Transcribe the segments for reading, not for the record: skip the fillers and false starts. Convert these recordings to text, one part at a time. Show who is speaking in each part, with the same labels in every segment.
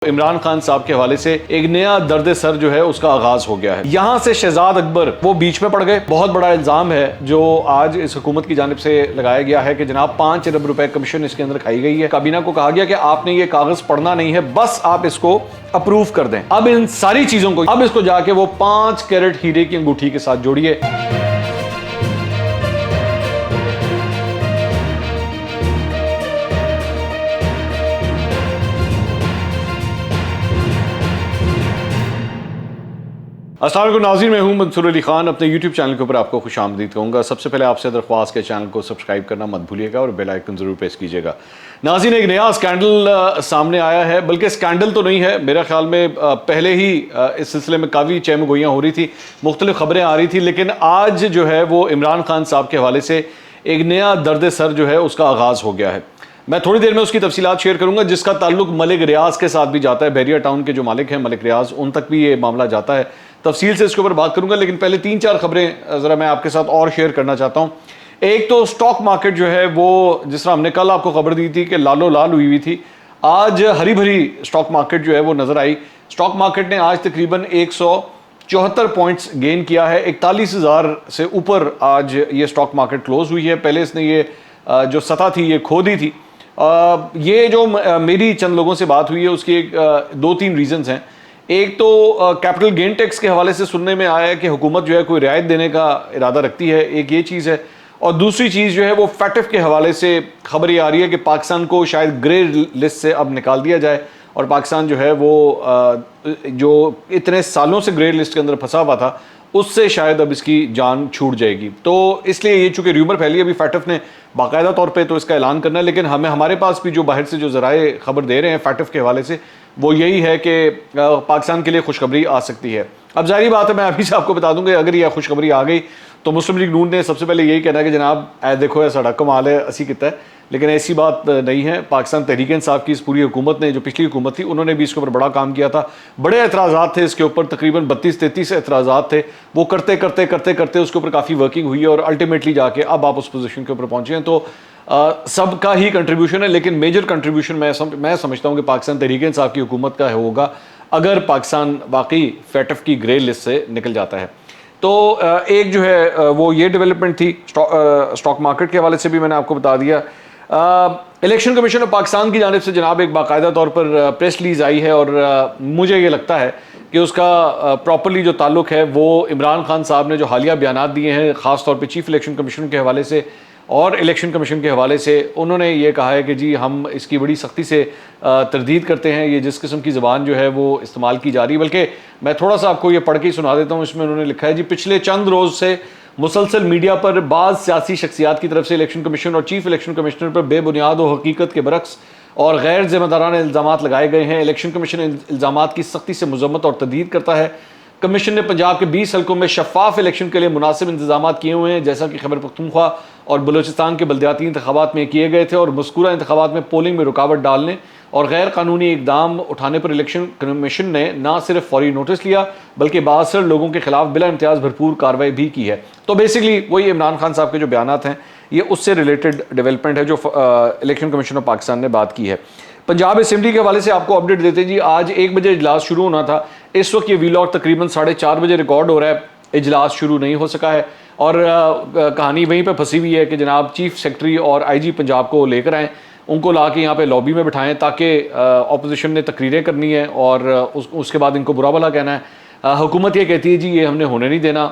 Speaker 1: عمران خان صاحب کے حوالے سے ایک نیا درد سر جو ہے اس کا آغاز ہو گیا ہے۔ یہاں سے شہزاد اکبر وہ بیچ میں پڑ گئے۔ بہت بڑا الزام ہے جو آج اس حکومت کی جانب سے لگایا گیا ہے کہ جناب 5 ارب روپے کمیشن اس کے اندر کھائی گئی ہے۔ کابینہ کو کہا گیا کہ آپ نے یہ کاغذ پڑھنا نہیں ہے، بس آپ اس کو اپروو کر دیں۔ اب ان ساری چیزوں کو اب اس کو جا کے وہ 5 کیرٹ ہیرے کی انگوٹھی کے ساتھ جوڑیے۔ السلام علیکم ناظرین، میں ہوں منصور علی خان، اپنے یوٹیوب چینل کے اوپر آپ کو خوش آمدید کہوں گا۔ سب سے پہلے آپ سے درخواست کے چینل کو سبسکرائب کرنا مت بھولیے گا اور بیل آئیکن ضرور پریس کیجیے گا۔ ناظرین، ایک نیا اسکینڈل سامنے آیا ہے، بلکہ اسکینڈل تو نہیں ہے، میرا خیال میں پہلے ہی اس سلسلے میں کافی چہم گوئیاں ہو رہی تھی، مختلف خبریں آ رہی تھی، لیکن آج جو ہے وہ عمران خان صاحب کے حوالے سے ایک نیا درد سر جو ہے اس کا آغاز ہو گیا ہے۔ میں تھوڑی دیر میں اس کی تفصیلات شیئر کروں گا، جس کا تعلق ملک ریاض کے ساتھ بھی جاتا ہے۔ بحریہ ٹاؤن کے جو مالک ہیں ملک ریاض، ان تک بھی یہ معاملہ جاتا ہے۔ تفصیل سے اس کے اوپر بات کروں گا، لیکن پہلے 3-4 خبریں ذرا میں آپ کے ساتھ اور شیئر کرنا چاہتا ہوں۔ ایک تو سٹاک مارکیٹ جو ہے وہ، جس طرح ہم نے کل آپ کو خبر دی تھی کہ لالو لال ہوئی تھی، آج ہری بھری سٹاک مارکیٹ جو ہے وہ نظر آئی۔ سٹاک مارکیٹ نے آج تقریباً 174 پوائنٹس گین کیا ہے، 41,000 سے اوپر آج یہ سٹاک مارکیٹ کلوز ہوئی ہے۔ پہلے اس نے یہ جو سطح تھی یہ کھو دی تھی۔ یہ جو میری چند لوگوں سے بات ہوئی ہے اس کی 2-3 ریزنز ہیں۔ ایک تو کیپٹل گین ٹیکس کے حوالے سے سننے میں آیا ہے کہ حکومت جو ہے کوئی رعایت دینے کا ارادہ رکھتی ہے، ایک یہ چیز ہے، اور دوسری چیز جو ہے وہ فیٹف کے حوالے سے خبر یہ آ رہی ہے کہ پاکستان کو شاید گرے لسٹ سے اب نکال دیا جائے، اور پاکستان جو ہے وہ جو اتنے سالوں سے گرے لسٹ کے اندر پھنسا ہوا تھا اس سے شاید اب اس کی جان چھوٹ جائے گی۔ تو اس لیے یہ چونکہ ریومر پھیلی، ابھی فیٹف نے باقاعدہ طور پہ تو اس کا اعلان کرنا ہے، لیکن ہمارے پاس بھی جو باہر سے جو ذرائع خبر دے رہے ہیں فیٹف کے حوالے سے وہ یہی ہے کہ پاکستان کے لیے خوشخبری آ سکتی ہے۔ اب ظاہری بات ہے، میں ابھی سے آپ کو بتا دوں کہ اگر یہ خوشخبری آ گئی تو مسلم لیگ نون نے سب سے پہلے یہی کہنا ہے کہ جناب اے دیکھو ساڑا کمال ہے اسی کتا ہے، لیکن ایسی بات نہیں ہے۔ پاکستان تحریک انصاف کی اس پوری حکومت نے، جو پچھلی حکومت تھی، انہوں نے بھی اس کے اوپر بڑا کام کیا تھا، بڑے اعتراضات تھے اس کے اوپر، تقریباً 32-33 اعتراضات تھے، وہ کرتے اس کے اوپر کافی ورکنگ ہوئی ہے، اور الٹیمیٹلی جا کے اب آپ اس پوزیشن کے اوپر پہنچے ہیں۔ تو سب کا ہی کنٹریبیوشن ہے، لیکن میجر کنٹریبیوشن میں سمجھتا ہوں کہ پاکستان تحریک انصاف کی حکومت کا ہوگا اگر پاکستان واقعی فیٹف کی گرے لسٹ سے نکل جاتا ہے۔ تو ایک جو ہے وہ یہ ڈیولپمنٹ تھی سٹاک مارکیٹ کے حوالے سے بھی میں نے آپ کو بتا دیا۔ الیکشن کمیشن آف پاکستان کی جانب سے جناب ایک باقاعدہ طور پر پریس ریلیز آئی ہے، اور مجھے یہ لگتا ہے کہ اس کا پراپرلی جو تعلق ہے وہ عمران خان صاحب نے جو حالیہ بیانات دیے ہیں، خاص طور پہ چیف الیکشن کمیشن کے حوالے سے اور الیکشن کمیشن کے حوالے سے، انہوں نے یہ کہا ہے کہ جی ہم اس کی بڑی سختی سے تردید کرتے ہیں، یہ جس قسم کی زبان جو ہے وہ استعمال کی جا رہی ہے۔ بلکہ میں تھوڑا سا آپ کو یہ پڑھ کے ہی سنا دیتا ہوں، اس میں انہوں نے لکھا ہے جی پچھلے چند روز سے مسلسل میڈیا پر بعض سیاسی شخصیات کی طرف سے الیکشن کمیشن اور چیف الیکشن کمشنر پر بے بنیاد و حقیقت کے برعکس اور غیر ذمہ دارانہ الزامات لگائے گئے ہیں۔ الیکشن کمیشن الزامات کی سختی سے مذمت اور تردید کرتا ہے۔ کمیشن نے پنجاب کے 20 حلقوں میں شفاف الیکشن کے لیے مناسب انتظامات کیے ہوئے ہیں، جیسا کہ خیبر پختونخوا اور بلوچستان کے بلدیاتی انتخابات میں کیے گئے تھے، اور مذکورہ انتخابات میں پولنگ میں رکاوٹ ڈالنے اور غیر قانونی اقدام اٹھانے پر الیکشن کمیشن نے نہ صرف فوری نوٹس لیا بلکہ بااثر لوگوں کے خلاف بلا امتیاز بھرپور کارروائی بھی کی ہے۔ تو بیسیکلی وہی عمران خان صاحب کے جو بیانات ہیں یہ اس سے ریلیٹڈ ڈیولپمنٹ ہے جو الیکشن کمیشن آف پاکستان نے بات کی ہے۔ پنجاب اسمبلی کے حوالے سے آپ کو اپڈیٹ دیتے ہیں جی، آج 1 بجے اجلاس شروع ہونا تھا، اس وقت یہ ویلاگ تقریباً 4:30 بجے ریکارڈ ہو رہا ہے، اجلاس شروع نہیں ہو سکا ہے، اور کہانی وہیں پہ پھنسی ہوئی ہے کہ جناب چیف سیکرٹری اور آئی جی پنجاب کو لے کر آئیں، ان کو لا کے یہاں پہ لابی میں بٹھائیں تاکہ اپوزیشن نے تقریریں کرنی ہے اور اس کے بعد ان کو برا بھلا کہنا ہے۔ حکومت یہ کہتی ہے جی یہ ہم نے ہونے نہیں دینا،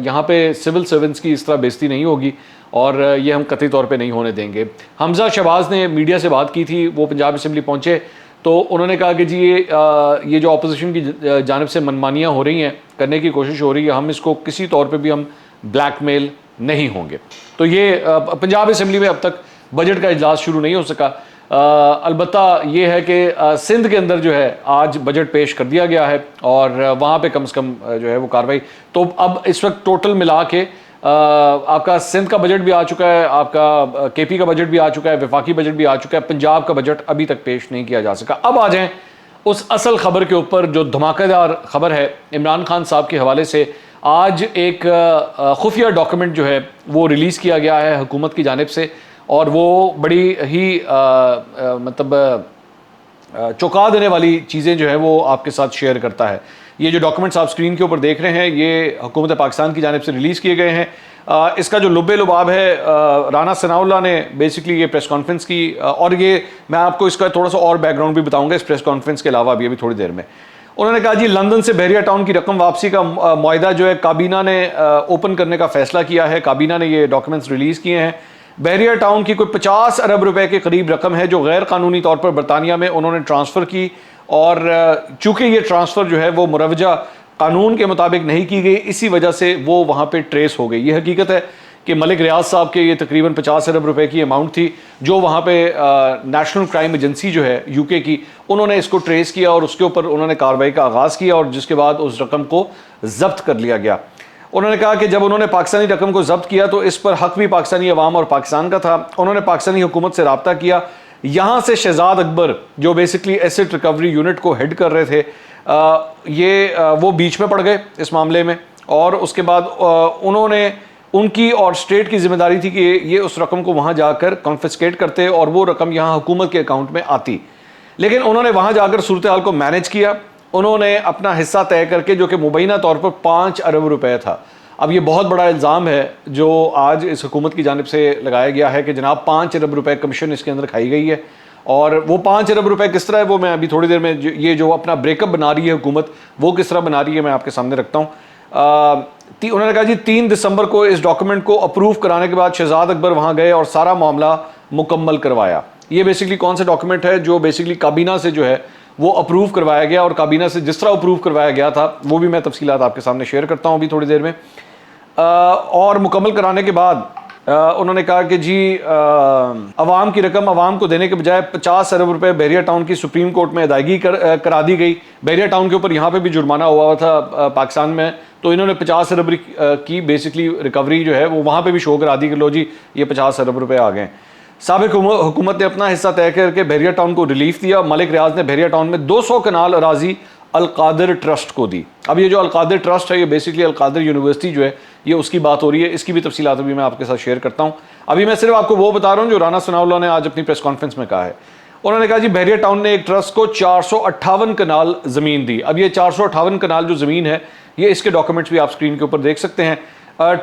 Speaker 1: یہاں پہ سول سرونٹس کی اس طرح بےزتی نہیں ہوگی اور یہ ہم قطعی طور پہ نہیں ہونے دیں گے۔ حمزہ شہباز نے میڈیا سے بات کی تھی، وہ پنجاب اسمبلی پہنچے تو انہوں نے کہا کہ جی یہ جو اپوزیشن کی جانب سے منمانیاں ہو رہی ہیں، کرنے کی کوشش ہو رہی ہے، ہم اس کو کسی طور پہ بھی ہم بلیک میل نہیں ہوں گے۔ تو یہ پنجاب اسمبلی میں اب تک بجٹ کا اجلاس شروع نہیں ہو سکا۔ البتہ یہ ہے کہ سندھ کے اندر جو ہے آج بجٹ پیش کر دیا گیا ہے، اور وہاں پہ کم سے کم جو ہے وہ کارروائی، تو اب اس وقت ٹوٹل ملا کے آپ کا سندھ کا بجٹ بھی آ چکا ہے، آپ کا کے پی کا بجٹ بھی آ چکا ہے، وفاقی بجٹ بھی آ چکا ہے، پنجاب کا بجٹ ابھی تک پیش نہیں کیا جا سکا۔ اب آ جائیں اس اصل خبر کے اوپر جو دھماکہ دار خبر ہے عمران خان صاحب کے حوالے سے۔ آج ایک خفیہ ڈاکومنٹ جو ہے وہ ریلیز کیا گیا ہے حکومت کی جانب سے، اور وہ بڑی ہی مطلب چونکا دینے والی چیزیں جو ہے وہ آپ کے ساتھ شیئر کرتا ہے. یہ جو ڈاکومنٹس آپ اسکرین کے اوپر دیکھ رہے ہیں یہ حکومت پاکستان کی جانب سے ریلیز کیے گئے ہیں. اس کا جو لب لباب ہے رانا ثناء اللہ نے بیسکلی یہ پریس کانفرنس کی, اور یہ میں آپ کو اس کا تھوڑا سا اور بیک گراؤنڈ بھی بتاؤں گا اس پریس کانفرنس کے علاوہ بھی ابھی تھوڑی دیر میں. انہوں نے کہا جی لندن سے بحریہ ٹاؤن کی رقم واپسی کا معاہدہ جو ہے کابینہ نے اوپن کرنے کا فیصلہ کیا ہے. کابینہ نے یہ ڈاکومنٹس ریلیز کیے ہیں. بحریہ ٹاؤن کی کوئی 50 ارب روپے کے قریب رقم ہے جو غیر قانونی طور پر برطانیہ میں انہوں نے ٹرانسفر کی, اور چونکہ یہ ٹرانسفر جو ہے وہ مروجہ قانون کے مطابق نہیں کی گئی, اسی وجہ سے وہ وہاں پہ ٹریس ہو گئی. یہ حقیقت ہے کہ ملک ریاض صاحب کے یہ تقریباً 50 ارب روپے کی اماؤنٹ تھی جو وہاں پہ نیشنل کرائم ایجنسی جو ہے یو کے کی, انہوں نے اس کو ٹریس کیا اور اس کے اوپر انہوں نے کارروائی کا آغاز کیا, اور جس کے بعد اس رقم کو ضبط کر لیا گیا. انہوں نے کہا کہ جب انہوں نے پاکستانی رقم کو ضبط کیا تو اس پر حق بھی پاکستانی عوام اور پاکستان کا تھا. انہوں نے پاکستانی حکومت سے رابطہ کیا. یہاں سے شہزاد اکبر جو بیسکلی ایسٹ ریکوری یونٹ کو ہیڈ کر رہے تھے, وہ بیچ میں پڑ گئے اس معاملے میں, اور اس کے بعد انہوں نے ان کی اور اسٹیٹ کی ذمہ داری تھی کہ یہ اس رقم کو وہاں جا کر کنفسکیٹ کرتے اور وہ رقم یہاں حکومت کے اکاؤنٹ میں آتی. لیکن انہوں نے وہاں جا کر صورتحال کو مینیج کیا. انہوں نے اپنا حصہ طے کر کے جو کہ مبینہ طور پر 5 ارب روپے تھا. اب یہ بہت بڑا الزام ہے جو آج اس حکومت کی جانب سے لگایا گیا ہے کہ جناب 5 ارب روپے کمیشن اس کے اندر کھائی گئی ہے, اور وہ 5 ارب روپے کس طرح ہے وہ میں ابھی تھوڑی دیر میں یہ جو اپنا بریک اپ بنا رہی ہے حکومت وہ کس طرح بنا رہی ہے میں آپ کے سامنے رکھتا ہوں. انہوں نے کہا جی 3 دسمبر کو اس ڈاکومنٹ کو اپروو کرانے کے بعد شہزاد اکبر وہاں گئے اور سارا معاملہ مکمل کروایا. یہ بیسکلی کون سا ڈاکومنٹ ہے جو بیسکلی کابینہ سے جو ہے وہ اپروو کروایا گیا, اور کابینہ سے جس طرح اپروو کروایا گیا تھا وہ بھی میں تفصیلات آپ کے سامنے شیئر کرتا ہوں ابھی تھوڑی دیر میں. اور مکمل کرانے کے بعد انہوں نے کہا کہ جی عوام کی رقم عوام کو دینے کے بجائے 50 ارب روپے بحریہ ٹاؤن کی سپریم کورٹ میں ادائیگی کرا دی گئی. بحریہ ٹاؤن کے اوپر یہاں پہ بھی جرمانہ ہوا تھا پاکستان میں, تو انہوں نے 50 ارب کی بیسکلی ریکوری جو ہے وہ وہاں پہ بھی شو کرا دی کہ لو جی یہ 50 ارب روپے آ گئے. سابق حکومت نے اپنا حصہ طے کر کے بحریہ ٹاؤن کو ریلیف دیا. ملک ریاض نے بحریہ ٹاؤن میں 200 کنال اراضی القادر ٹرسٹ کو دی. اب یہ جو القادر ٹرسٹ ہے یہ بیسکلی القادر یونیورسٹی جو ہے یہ اس کی بات ہو رہی ہے. اس کی بھی تفصیلات ابھی میں آپ کے ساتھ شیئر کرتا ہوں. ابھی میں صرف آپ کو وہ بتا رہا ہوں جو رانا ثناء اللہ نے آج اپنی پریس کانفرنس میں کہا ہے. انہوں نے کہا جی بحریہ ٹاؤن نے ایک ٹرسٹ کو 458 کنال زمین دی. اب یہ 458 کنال جو زمین ہے یہ اس کے ڈاکومنٹس بھی آپ اسکرین کے اوپر دیکھ سکتے ہیں.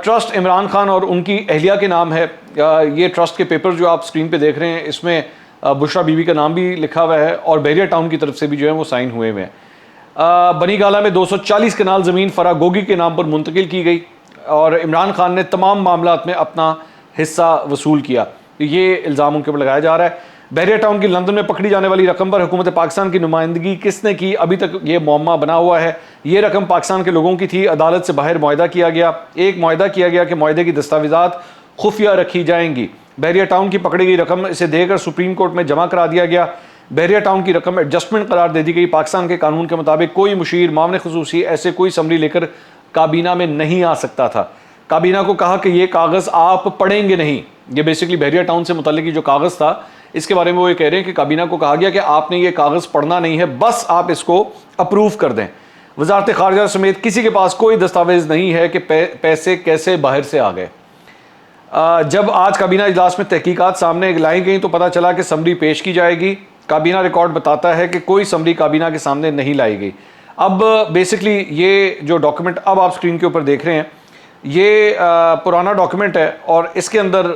Speaker 1: ٹرسٹ عمران خان اور ان کی اہلیہ کے نام ہے. یہ ٹرسٹ کے پیپر جو آپ اسکرین پہ دیکھ رہے ہیں اس میں بشرا بی بی کا نام بھی لکھا ہوا ہے, اور بحریہ ٹاؤن کی طرف سے بھی جو ہے وہ سائن ہوئے ہوئے ہیں. بنی گالہ میں 240 کنال زمین فرا گوگی کے نام پر منتقل کی گئی, اور عمران خان نے تمام معاملات میں اپنا حصہ وصول کیا. یہ الزام ان کے اوپر لگایا جا رہا ہے. بحریہ ٹاؤن کی لندن میں پکڑی جانے والی رقم پر حکومت پاکستان کی نمائندگی کس نے کی, ابھی تک یہ معمہ بنا ہوا ہے. یہ رقم پاکستان کے لوگوں کی تھی. عدالت سے باہر معاہدہ کیا گیا. ایک معاہدہ کیا گیا کہ معاہدے کی دستاویزات خفیہ رکھی جائیں گی. بحریہ ٹاؤن کی پکڑی گئی رقم اسے دے کر سپریم کورٹ میں جمع کرا دیا گیا. بحریہ ٹاؤن کی رقم ایڈجسٹمنٹ قرار دے دی گئی. پاکستان کے قانون کے مطابق کوئی مشیر معاون خصوصی ایسے کوئی سمری لے کر کابینہ میں نہیں آ سکتا تھا. کابینہ کو کہا کہ یہ کاغذ آپ پڑھیں گے نہیں. یہ بیسکلی بحریہ ٹاؤن سے متعلق جو کاغذ تھا اس کے بارے میں وہ یہ کہہ رہے ہیں کہ کابینہ کو کہا گیا کہ آپ نے یہ کاغذ پڑھنا نہیں ہے, بس آپ اس کو اپروو کر دیں. وزارت خارجہ سمیت کسی کے پاس کوئی دستاویز نہیں ہے کہ پیسے کیسے باہر سے آ گئے. جب آج کابینہ اجلاس میں تحقیقات سامنے لائی گئیں تو پتہ چلا کہ سمری پیش کی جائے گی. کابینہ ریکارڈ بتاتا ہے کہ کوئی سمری کابینہ کے سامنے نہیں لائی گئی. اب بیسکلی یہ جو ڈاکومنٹ اب آپ اسکرین کے اوپر دیکھ رہے ہیں یہ پرانا ڈاکومنٹ ہے, اور اس کے اندر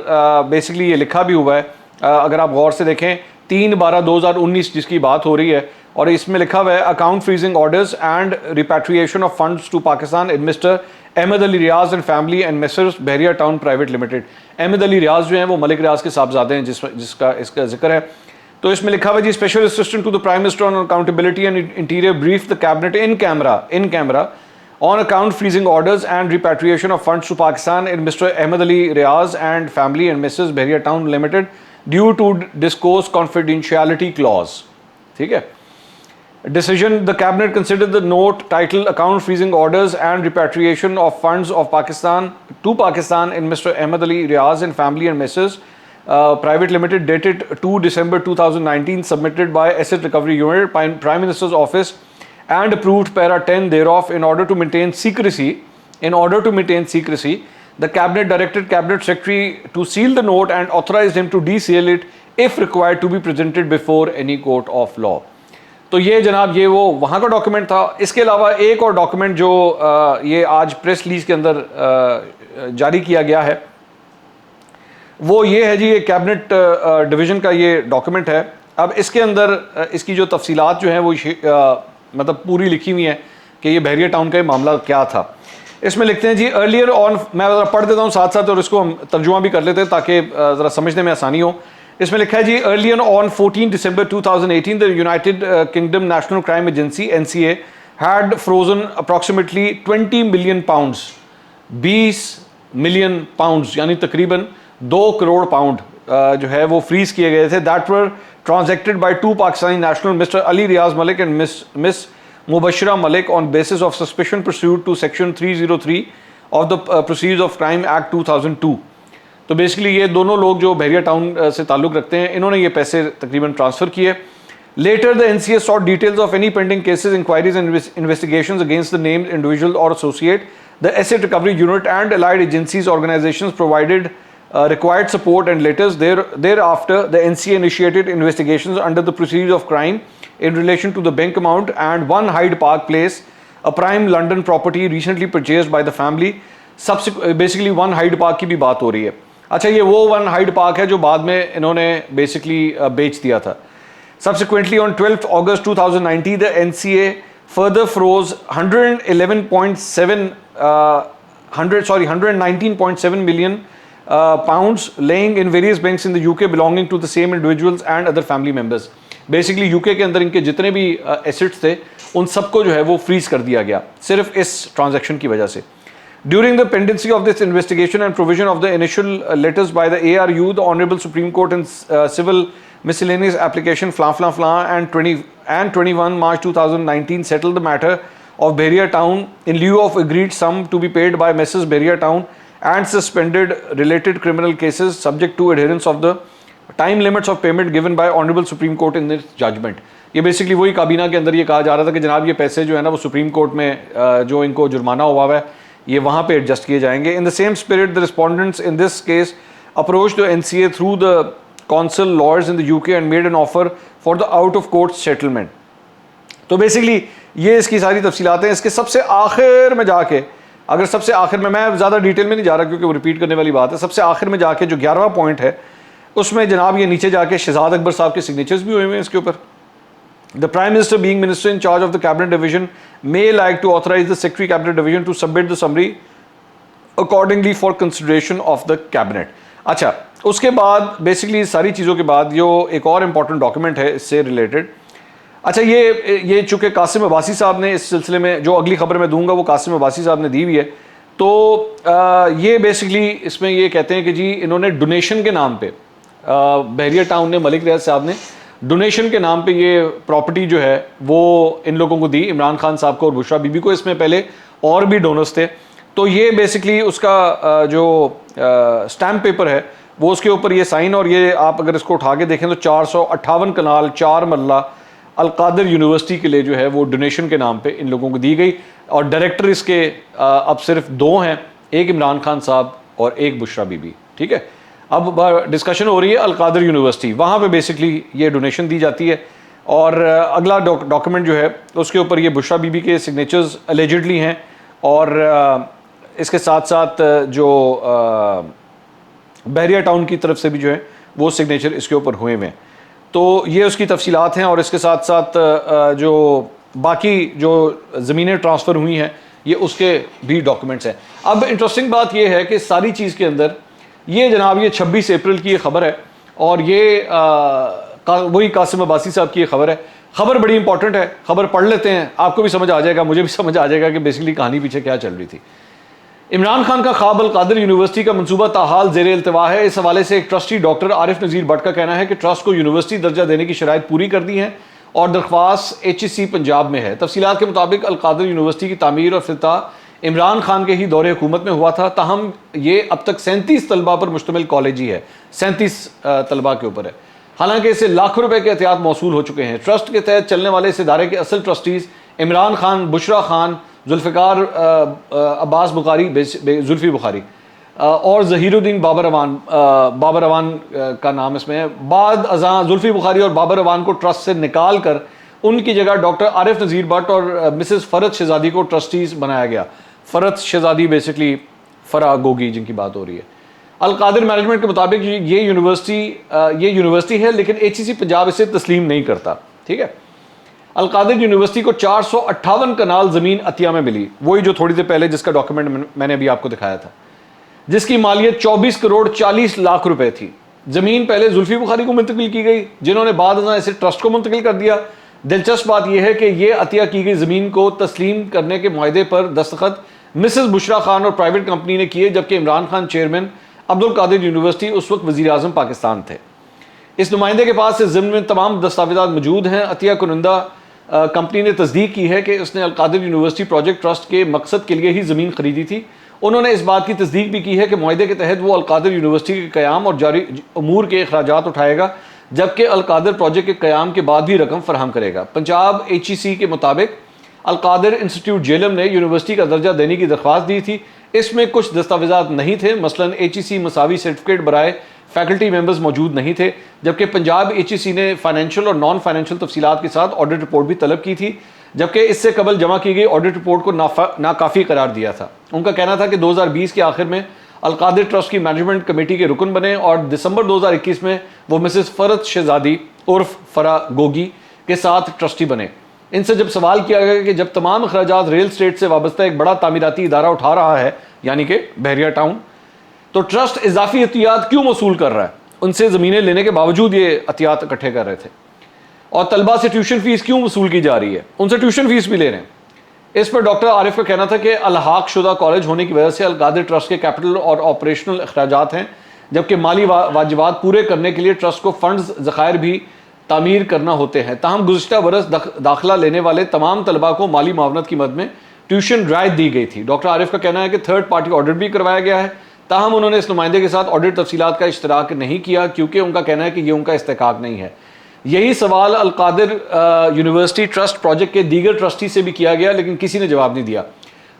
Speaker 1: بیسکلی یہ لکھا بھی ہوا ہے. اگر آپ غور سے دیکھیں 3/12/2019 جس کی بات ہو رہی ہے, اور اس میں لکھا ہوا ہے account freezing orders and repatriation of funds to Pakistan in Mr Ahmad Ali Riaz and family and Messrs Bahria town private limited. Ahmad Ali Riaz جو ہیں وہ ملک ریاض کے صاحبزادے ہیں جس کا اس کا ذکر ہے. تو اس میں لکھا ہوا جی special assistant to the prime minister on accountability and interior brief the cabinet in camera on account freezing orders and repatriation of funds to Pakistan in Mr. Ahmed Ali Riaz and family and Mrs. Bharia Town Limited due to disclosed confidentiality clause. ٹھیک ہے. Decision, the cabinet considered the note titled account freezing orders and repatriation of funds of Pakistan to Pakistan in Mr. Ahmed Ali Riaz and family and Mrs. Private Limited dated 2 December 2019 submitted by Asset Recovery Unit, Prime Minister's Office and approved para 10 thereof. In order to maintain secrecy, the cabinet directed cabinet secretary to seal the note and authorized him to deseal it if required to be presented before any court of law. تو یہ جناب یہ وہ وہاں کا document تھا. اس کے علاوہ ایک اور ڈاکیومنٹ جو یہ آج پریس ریلیز کے اندر جاری کیا گیا ہے وہ یہ ہے جی, یہ کیبنٹ ڈویژن کا یہ ڈاکیومنٹ ہے. اب اس کے اندر اس کی جو تفصیلات جو ہیں وہ مطلب پوری لکھی ہوئی ہیں کہ یہ بحریہ ٹاؤن کا یہ معاملہ کیا تھا. اس میں لکھتے ہیں جی ارلیئر آن, میں ذرا پڑھ دیتا ہوں ساتھ ساتھ اور اس کو ہم ترجمہ بھی کر لیتے ہیں تاکہ ذرا سمجھنے میں آسانی ہو. اس میں لکھا ہے جی earlier on 14 December 2018 the United Kingdom National Crime Agency NCA had frozen approximately 20 million pounds, 20 million pounds یعنی تقریباً 2 کروڑ پاؤنڈ جو ہے وہ فریز کیے گئے تھے. that were transacted by two Pakistani nationals, Mr. Ali Riaz Malik and Miss Mubashira Malik on basis of suspicion pursuant to section 303 of the Proceeds of Crime Act 2002. تو basically یہ دونوں لوگ جو بحریہ ٹاؤن سے تعلق رکھتے ہیں انہوں نے یہ پیسے تقریباً ٹرانسفر کیے. Later the NCA sought details of any pending cases, inquiries and investigations against the named individual or associate. The Asset Recovery Unit and allied agencies organizations provided required support and letters. Thereafter, the NCA initiated investigations under the Proceeds of Crime in relation to the bank amount and One Hyde Park Place, a prime London property recently purchased by the family. Basically One Hyde Park کی بھی بات ہو رہی ہے. اچھا یہ وہ One Hyde Park ہے جو بعد میں انہوں نے بیسکلی بیچ دیا تھا. Subsequently on 12th August 2019 the NCA further froze 119.7 million pounds laying in various banks in the UK belonging to the same individuals and other family members. Basically you کے اندر ان کے جتنے بھی ایسٹس تھے ان سب کو جو ہے وہ فریز کر دیا گیا صرف اس ٹرانزیکشن کی وجہ سے. During the pendency of this investigation and provision of the initial letters by the ARU, the Honorable Supreme Court in Civil Miscellaneous Application and 21 March 2019 settled the matter of Bahria Town in lieu of agreed sum to be paid by Messrs. Bahria Town and suspended related criminal cases subject to adherence of the time limits of payment given by Honorable Supreme Court in its judgment. یہ basically وہی کابینہ کے اندر یہ کہا جا رہا تھا کہ جناب یہ پیسے جو ہے نا وہ سپریم کورٹ میں جو ان کو جرمانہ ہوا ہے یہ وہاں پہ ایڈجسٹ کیے جائیں گے. In the same spirit, the respondents in this case approached the NCA through the consul lawyers in the UK and made an offer for the out of court settlement. تو بیسکلی یہ اس کی ساری تفصیلات ہیں. اس کے سب سے آخر میں جا کے اگر سب سے آخر میں زیادہ ڈیٹیل میں نہیں جا رہا کیونکہ وہ ریپیٹ کرنے والی بات ہے, سب سے آخر میں جا کے جو 11واں پوائنٹ ہے اس میں جناب یہ نیچے جا کے شہزاد اکبر صاحب کے سگنیچرز بھی ہوئے ہیں اس کے اوپر. The Prime Minister being Minister in charge of the Cabinet Division may like to authorize the Secretary Cabinet Division to submit the summary accordingly for consideration of the Cabinet. اچھا اس کے بعد بیسکلی ساری چیزوں کے بعد جو ایک اور امپورٹنٹ ڈاکیومنٹ ہے اس سے ریلیٹڈ. اچھا یہ چونکہ قاسم عباسی صاحب نے اس سلسلے میں جو اگلی خبر میں دوں گا وہ قاسم عباسی صاحب نے دی ہوئی ہے. تو یہ بیسکلی اس میں یہ کہتے ہیں کہ جی انہوں نے ڈونیشن کے نام پہ بحریہ ٹاؤن نے ملک ریاض صاحب نے ڈونیشن کے نام پہ یہ پراپرٹی جو ہے وہ ان لوگوں کو دی, عمران خان صاحب کو اور بشرا بی بی کو. اس میں پہلے اور بھی ڈونرز تھے. تو یہ بیسکلی اس کا جو اسٹیمپ پیپر ہے وہ اس کے اوپر یہ سائن, اور یہ آپ اگر اس کو اٹھا کے دیکھیں تو 458 کنال 4 مرلہ القادر یونیورسٹی کے لیے جو ہے وہ ڈونیشن کے نام پہ ان لوگوں کو دی گئی. اور ڈائریکٹر اس کے اب صرف 2 ہیں, ایک عمران خان صاحب اور ایک بشرا بی بی. ٹھیک ہے, اب ڈسکشن ہو رہی ہے القادر یونیورسٹی, وہاں پہ بیسکلی یہ ڈونیشن دی جاتی ہے. اور اگلا ڈاکیومنٹ جو ہے اس کے اوپر یہ بشرا بی بی کے سگنیچرز الیجڈلی ہیں, اور اس کے ساتھ ساتھ جو بحریہ ٹاؤن کی طرف سے بھی جو ہے وہ سگنیچر اس کے اوپر ہوئے ہوئے ہیں. تو یہ اس کی تفصیلات ہیں, اور اس کے ساتھ ساتھ جو باقی جو زمینیں ٹرانسفر ہوئی ہیں یہ اس کے بھی ڈاکیومنٹس ہیں. اب انٹرسٹنگ بات یہ ہے کہ ساری چیز کے اندر یہ جناب یہ 26 اپریل کی یہ خبر ہے, اور یہ وہی قاسم عباسی صاحب کی یہ خبر ہے. خبر بڑی امپورٹنٹ ہے, خبر پڑھ لیتے ہیں, آپ کو بھی سمجھ آ جائے گا, مجھے بھی سمجھ آ جائے گا کہ بیسکلی کہانی پیچھے کیا چل رہی تھی. عمران خان کا خواب القادر یونیورسٹی کا منصوبہ تاحال زیر التوا ہے. اس حوالے سے ایک trustee doctor Arif Nazir but کا کہنا ہے کہ ٹرسٹ کو یونیورسٹی درجہ دینے کی شرائط پوری کر دی ہیں اور درخواست HEC پنجاب میں ہے. تفصیلات کے مطابق القادر یونیورسٹی کی تعمیر اور افتتاح عمران خان کے ہی دور حکومت میں ہوا تھا, تاہم یہ اب تک 37 طلبہ پر مشتمل کالج ہی ہے, 37 طلبہ کے اوپر ہے. حالانکہ اسے لاکھوں روپے کے احتیاط موصول ہو چکے ہیں. ٹرسٹ کے تحت چلنے والے اس ادارے کے اصل ٹرسٹیز عمران خان, بشرا خان, ذوالفقار عباس بخاری, زلفی بخاری اور ظہیر الدین بابر امان کا نام اس میں ہے. بعد ازاں زلفی بخاری اور بابر امان کو ٹرسٹ سے نکال کر ان کی جگہ ڈاکٹر عارف نذیر بٹ اور مسز فرت شہزادی کو ٹرسٹیز بنایا گیا. فرت شہزادی بیسکلی فرا گوگی جن کی بات ہو رہی ہے. القادر مینجمنٹ کے مطابق یہ یونیورسٹی ہے لیکن HEC پنجاب اسے تسلیم نہیں کرتا. ٹھیک ہے. القادر یونیورسٹی کو 458 کنال زمین عطیہ میں ملی, وہی جو تھوڑی دیر پہلے جس کا ڈاکیومنٹ میں نے ابھی آپ کو دکھایا تھا, جس کی مالیت 24 کروڑ 40 لاکھ روپے تھی. زمین پہلے زلفی بخاری کو منتقل کی گئی جنہوں نے بعد ازاں اسے ٹرسٹ کو منتقل کر دیا. دلچسپ بات یہ ہے کہ یہ عطیہ کی گئی زمین کو تسلیم کرنے کے معاہدے پر دستخط مسز بشرا خان اور پرائیویٹ کمپنی نے کیے, جبکہ عمران خان چیئرمین عبدالقادر یونیورسٹی اس وقت وزیر اعظم پاکستان تھے. اس نمائندے کے پاس اس ضمن میں تمام دستاویزات موجود ہیں. عطیہ کنندہ کمپنی نے تصدیق کی ہے کہ اس نے القادر یونیورسٹی پروجیکٹ ٹرسٹ کے مقصد کے لیے ہی زمین خریدی تھی. انہوں نے اس بات کی تصدیق بھی کی ہے کہ معاہدے کے تحت وہ القادر یونیورسٹی کے قیام اور جاری امور کے اخراجات اٹھائے گا, جبکہ القادر پروجیکٹ کے قیام کے بعد بھی رقم فراہم کرے گا. پنجاب HEC کے مطابق القادر انسٹیٹیوٹ جیلم نے یونیورسٹی کا درجہ دینے کی درخواست دی تھی. اس میں کچھ دستاویزات نہیں تھے, مثلا HEC مساوی سرٹیفکیٹ برائے فیکلٹی ممبرز موجود نہیں تھے, جبکہ پنجاب HEC نے فائنینشیل اور نان فائنینشیل تفصیلات کے ساتھ آڈٹ رپورٹ بھی طلب کی تھی, جبکہ اس سے قبل جمع کی گئی آڈٹ رپورٹ کو ناکافی قرار دیا تھا. ان کا کہنا تھا کہ 2020 کے آخر میں القادر ٹرسٹ کی مینجمنٹ کمیٹی کے رکن بنے اور دسمبر 2021 میں وہ مسز فرت شہزادی عرف فرا گوگی کے ساتھ ٹرسٹی بنے. ان سے جب سوال کیا گیا کہ جب تمام اخراجات ریل اسٹیٹ سے وابستہ ایک بڑا تعمیراتی ادارہ اٹھا رہا ہے یعنی کہ بحریہ ٹاؤن, تو ٹرسٹ اضافی عطیات کیوں وصول کر رہا ہے؟ ان سے زمینیں لینے کے باوجود یہ عطیات اکٹھے کر رہے تھے. اور طلبہ سے ٹیوشن فیس کیوں وصول کی جا رہی ہے؟ ان سے ٹیوشن فیس بھی لے رہے ہیں. اس پر ڈاکٹر عارف کا کہنا تھا کہ الحاق شدہ کالج ہونے کی وجہ سے القادر ٹرسٹ کے کیپٹل اور آپریشنل اخراجات ہیں, جبکہ مالی واجبات پورے کرنے کے لیے ٹرسٹ کو فنڈز ذخائر بھی تعمیر کرنا ہوتے ہیں. تاہم گزشتہ برس داخلہ لینے والے تمام طلباء کو مالی معاونت کی مد میں ٹیوشن رعایت دی گئی تھی. ڈاکٹر عارف کا کہنا ہے کہ تھرڈ پارٹی آڈٹ بھی کروایا گیا ہے, تاہم انہوں نے اس نمائندے کے ساتھ آڈٹ تفصیلات کا اشتراک نہیں کیا کیونکہ ان کا کہنا ہے کہ یہ ان کا استحقاق نہیں ہے. یہی سوال القادر یونیورسٹی ٹرسٹ پروجیکٹ کے دیگر ٹرسٹی سے بھی کیا گیا لیکن کسی نے جواب نہیں دیا.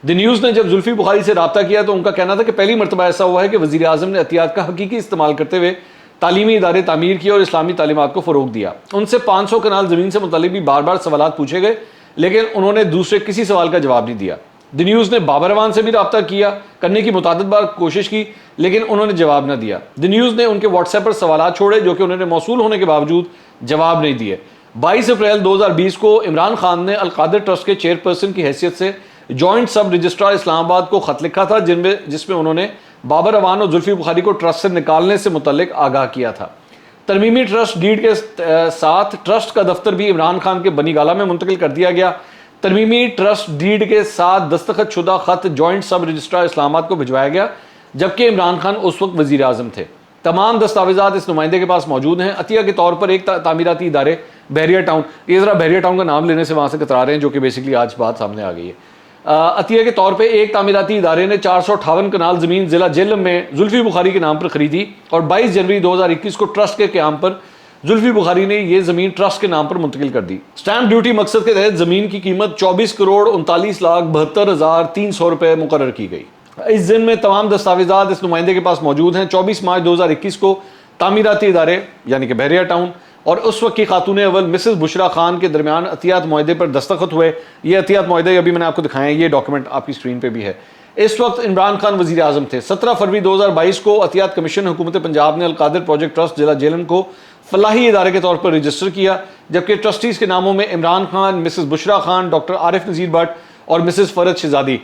Speaker 1: دی نیوز نے جب زلفی بخاری سے رابطہ کیا تو ان کا کہنا تھا کہ پہلی مرتبہ ایسا ہوا ہے کہ وزیر اعظم نے عطیات کا حقیقی استعمال کرتے ہوئے تعلیمی ادارے تعمیر کیے اور اسلامی تعلیمات کو فروغ دیا. ان سے 500 کنال زمین سے متعلق بھی بار بار سوالات پوچھے گئے لیکن انہوں نے دوسرے کسی سوال کا جواب نہیں دیا. دی نیوز نے بابر اعوان سے بھی رابطہ کرنے کی متعدد بار کوشش کی لیکن انہوں نے جواب نہ دیا. دی نیوز نے ان کے واٹس ایپ پر سوالات چھوڑے جو کہ انہوں نے موصول ہونے کے باوجود جواب نہیں دیے. 22 اپریل 2020 کو عمران خان نے القادر ٹرسٹ کے چیئرپرسن کی حیثیت سے جوائنٹ سب رجسٹرار اسلام آباد کو خط لکھا تھا جس میں انہوں نے بابر اعوان اور زلفی بخاری کو ٹرسٹ سے نکالنے سے متعلق آگاہ کیا تھا. ترمیمی ٹرسٹ ڈیڈ کے ساتھ ٹرسٹ کا دفتر بھی عمران خان کے بنی گالہ میں منتقل کر دیا گیا. ترمیمی ٹرسٹ ڈیڈ کے ساتھ دستخط شدہ خط جوائنٹ سب رجسٹرار اسلام آباد کو بھجوایا گیا جبکہ عمران خان اس وقت وزیر اعظم تھے. تمام دستاویزات اس نمائندے کے پاس موجود ہیں. عطیہ کے طور پر ایک تعمیراتی ادارے بحریہ ٹاؤن, یہ ذرا بحریہ ٹاؤن کا نام لینے سے وہاں سے کترا رہے ہیں جو کہ بیسکلی آج بات سامنے آ گئی ہے. عطیہ کے طور پہ ایک تعمیراتی ادارے نے 458 کنال زمین ضلع جہلم میں زلفی بخاری کے نام پر خریدی اور 22 جنوری 2021 کو ٹرسٹ کے قیام پر زلفی بخاری نے یہ زمین ٹرسٹ کے نام پر منتقل کر دی. سٹیمپ ڈیوٹی مقصد کے تحت زمین کی قیمت 24 کروڑ 39 لاکھ 72,300 روپے مقرر کی گئی. اس ضمن میں تمام دستاویزات اس نمائندے کے پاس موجود ہیں. 24 مارچ 2021 کو تعمیراتی ادارے یعنی کہ بحریہ ٹاؤن اور اس وقت کی خاتون اول مسز بشرا خان کے درمیان عطیات معاہدے پر دستخط ہوئے. یہ عطیات معاہدے ابھی میں نے آپ کو دکھائے ہیں, یہ ڈاکومنٹ آپ کی اسکرین پہ بھی ہے. اس وقت عمران خان وزیر اعظم تھے. 17 فروری 2022 کو عطیات کمیشن حکومت پنجاب نے القادر پروجیکٹ ٹرسٹ ضلع جہلم کو فلاحی ادارے کے طور پر رجسٹر کیا جبکہ ٹرسٹیز کے ناموں میں عمران خان, مسز بشرا خان, ڈاکٹر عارف نذیر بٹ اور مسز فرت شہزادی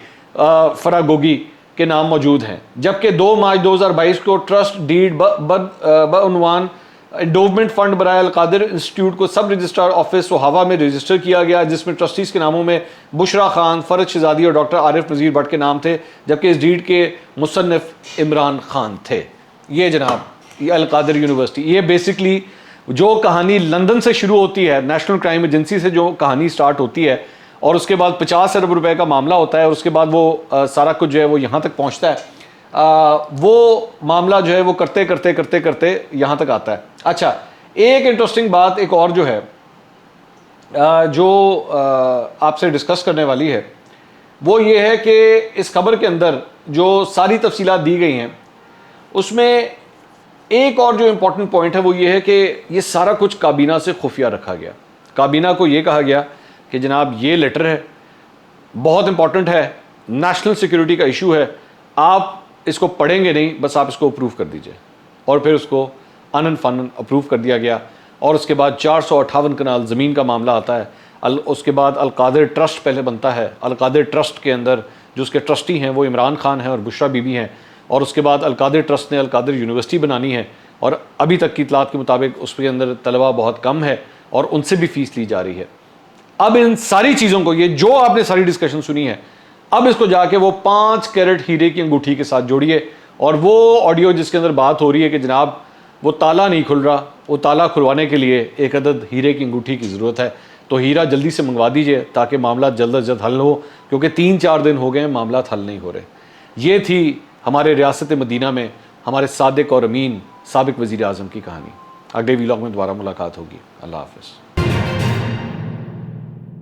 Speaker 1: فرا گوگی کے نام موجود ہیں. جبکہ 2 مارچ 2022 کو ٹرسٹ ڈیڈ بعنوان انڈوومنٹ فنڈ برائے القادر انسٹیٹیوٹ کو سب رجسٹرار آفس سوہاوا میں رجسٹر کیا گیا جس میں ٹرسٹیز کے ناموں میں بشرا خان, فرت شہزادی اور ڈاکٹر عارف نذیر بٹ کے نام تھے جبکہ اس ڈیڈ کے مصنف عمران خان تھے. یہ جناب یہ القادر یونیورسٹی, یہ بیسکلی جو کہانی لندن سے شروع ہوتی ہے, نیشنل کرائم ایجنسی سے جو کہانی سٹارٹ ہوتی ہے اور اس کے بعد 50 ارب روپے کا معاملہ ہوتا ہے اور اس کے بعد وہ سارا کچھ جو ہے وہ یہاں تک پہنچتا ہے, وہ معاملہ جو ہے وہ کرتے کرتے کرتے کرتے یہاں تک آتا ہے. اچھا, ایک انٹرسٹنگ بات ایک اور جو ہے جو آپ سے ڈسکس کرنے والی ہے وہ یہ ہے کہ اس خبر کے اندر جو ساری تفصیلات دی گئی ہیں اس میں ایک اور جو امپورٹنٹ پوائنٹ ہے وہ یہ ہے کہ یہ سارا کچھ کابینہ سے خفیہ رکھا گیا. کابینہ کو یہ کہا گیا کہ جناب یہ لیٹر ہے، بہت امپورٹنٹ ہے، نیشنل سیکیورٹی کا ایشو ہے، آپ اس کو پڑھیں گے نہیں، بس آپ اس کو اپروو کر دیجئے. اور پھر اس کو انن فنن اپروو کر دیا گیا. اور اس کے بعد 458 کنال زمین کا معاملہ آتا ہے. اس کے بعد القادر ٹرسٹ پہلے بنتا ہے. القادر ٹرسٹ کے اندر جو اس کے ٹرسٹی ہیں وہ عمران خان ہیں اور بشرا بی بی ہیں. اور اس کے بعد القادر ٹرسٹ نے القادر یونیورسٹی بنانی ہے، اور ابھی تک کی اطلاعات کے مطابق اس کے اندر طلبہ بہت کم ہے اور ان سے بھی فیس لی جا رہی ہے. اب ان ساری چیزوں کو، یہ جو آپ نے ساری ڈسکشن سنی ہے، اب اس کو جا کے وہ 5 کیرٹ ہیرے کی انگوٹھی کے ساتھ جوڑیے. اور وہ آڈیو جس کے اندر بات ہو رہی ہے کہ جناب وہ تالا نہیں کھل رہا، وہ تالا کھلوانے کے لیے ایک عدد ہیرے کی انگوٹھی کی ضرورت ہے، تو ہیرا جلدی سے منگوا دیجئے تاکہ معاملات جلد از جلد حل ہو، کیونکہ 3-4 دن ہو گئے ہیں معاملات حل نہیں ہو رہے. یہ تھی ہمارے ریاست مدینہ میں ہمارے صادق اور امین سابق وزیر اعظم کی کہانی. اگلے ویلاگ میں دوبارہ ملاقات ہوگی. اللہ حافظ.